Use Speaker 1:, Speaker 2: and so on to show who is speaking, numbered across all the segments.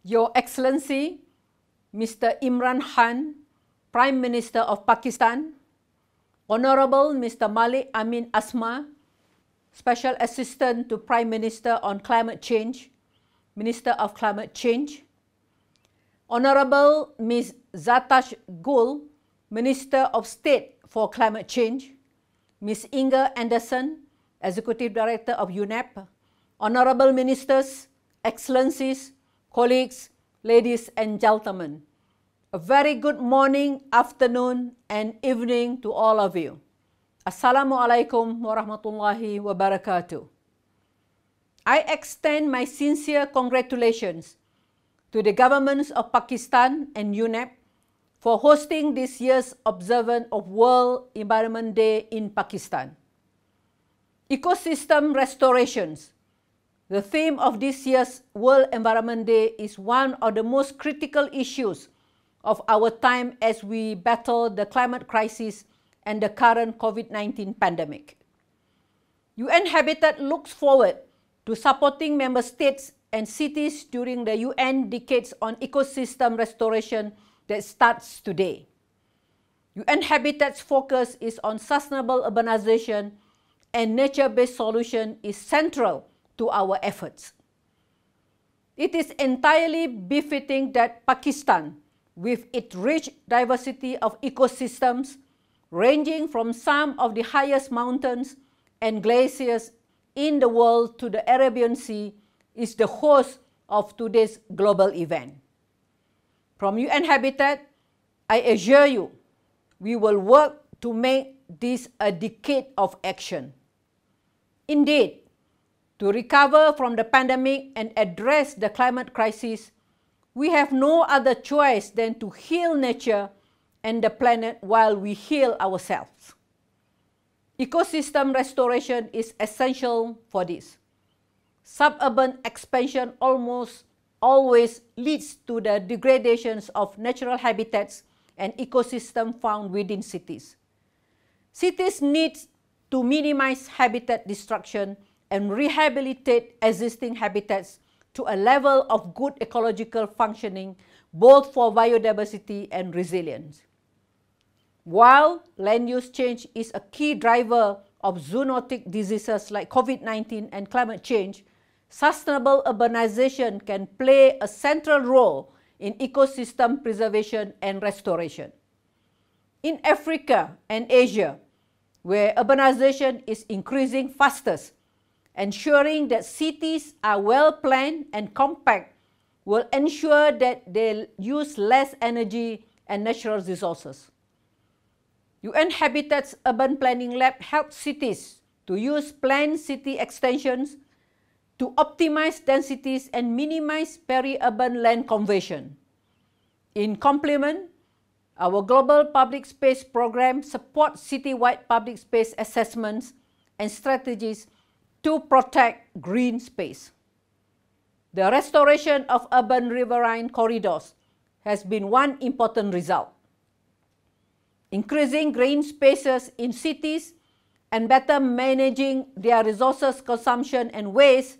Speaker 1: Your Excellency, Mr. Imran Khan, Prime Minister of Pakistan, Honorable Mr. Malik Amin Asma, Special Assistant to Prime Minister on Climate Change, Minister of Climate Change, Honorable Ms. Zatash Gul, Minister of State for Climate Change, Ms. Inger Andersen, Executive Director of UNEP, Honorable Ministers, Excellencies, colleagues, ladies and gentlemen, a very good morning, afternoon and evening to all of you. Assalamualaikum warahmatullahi wabarakatuh. I extend my sincere congratulations to the governments of Pakistan and UNEP for hosting this year's observance of World Environment Day in Pakistan. Ecosystem restorations. The theme of this year's World Environment Day is one of the most critical issues of our time as we battle the climate crisis and the current COVID-19 pandemic. UN Habitat looks forward to supporting member states and cities during the UN Decades on Ecosystem Restoration that starts today. UN Habitat's focus is on sustainable urbanization, and nature-based solution is central to our efforts. It is entirely befitting that Pakistan, with its rich diversity of ecosystems, ranging from some of the highest mountains and glaciers in the world to the Arabian Sea, is the host of today's global event. From UN Habitat, I assure you, we will work to make this a decade of action. Indeed, to recover from the pandemic and address the climate crisis, we have no other choice than to heal nature and the planet while we heal ourselves. Ecosystem restoration is essential for this. Suburban expansion almost always leads to the degradations of natural habitats and ecosystems found within cities. Cities need to minimize habitat destruction and rehabilitate existing habitats to a level of good ecological functioning, both for biodiversity and resilience. While land use change is a key driver of zoonotic diseases like COVID-19 and climate change, sustainable urbanization can play a central role in ecosystem preservation and restoration. In Africa and Asia, where urbanization is increasing fastest, ensuring that cities are well planned and compact will ensure that they use less energy and natural resources. UN Habitat's Urban Planning Lab helps cities to use planned city extensions to optimize densities and minimize peri-urban land conversion. In complement, our Global Public Space Program supports citywide public space assessments and strategies to protect green space. The restoration of urban riverine corridors has been one important result. Increasing green spaces in cities and better managing their resources consumption and waste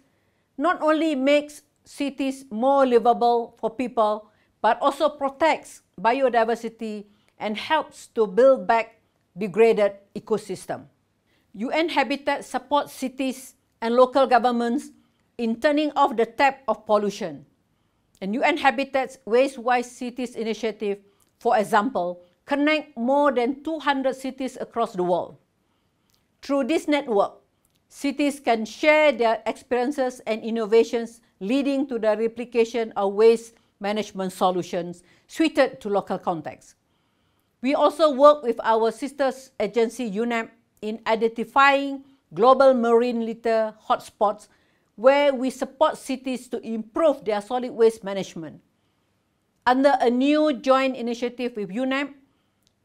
Speaker 1: not only makes cities more livable for people, but also protects biodiversity and helps to build back degraded ecosystem. UN Habitat supports cities and local governments in turning off the tap of pollution. And UN Habitat's Waste-Wise Cities initiative, for example, connect more than 200 cities across the world. Through this network, cities can share their experiences and innovations leading to the replication of waste management solutions suited to local contexts. We also work with our sisters agency UNEP in identifying global marine litter hotspots where we support cities to improve their solid waste management. Under a new joint initiative with UNEP,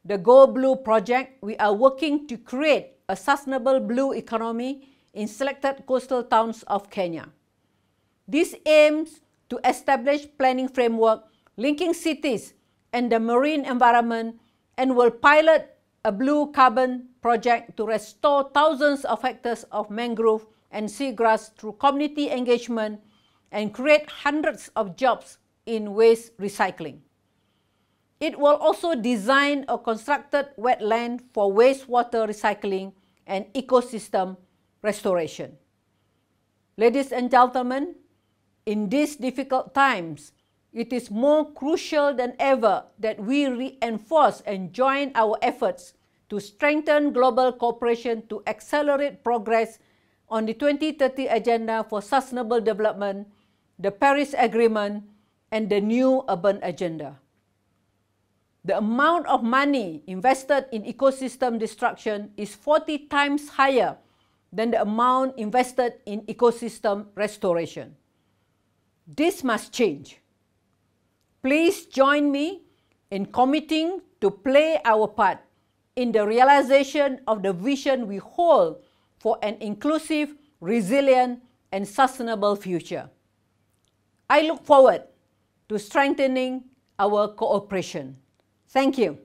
Speaker 1: the Go Blue project, we are working to create a sustainable blue economy in selected coastal towns of Kenya. This aims to establish planning framework linking cities and the marine environment and will pilot a blue carbon project to restore thousands of hectares of mangrove and seagrass through community engagement and create hundreds of jobs in waste recycling. It will also design a constructed wetland for wastewater recycling and ecosystem restoration. Ladies and gentlemen, in these difficult times, it is more crucial than ever that we reinforce and join our efforts to strengthen global cooperation to accelerate progress on the 2030 Agenda for Sustainable Development, the Paris Agreement, and the new Urban Agenda. The amount of money invested in ecosystem destruction is 40 times higher than the amount invested in ecosystem restoration. This must change. Please join me in committing to play our part in the realization of the vision we hold for an inclusive, resilient, and sustainable future. I look forward to strengthening our cooperation. Thank you.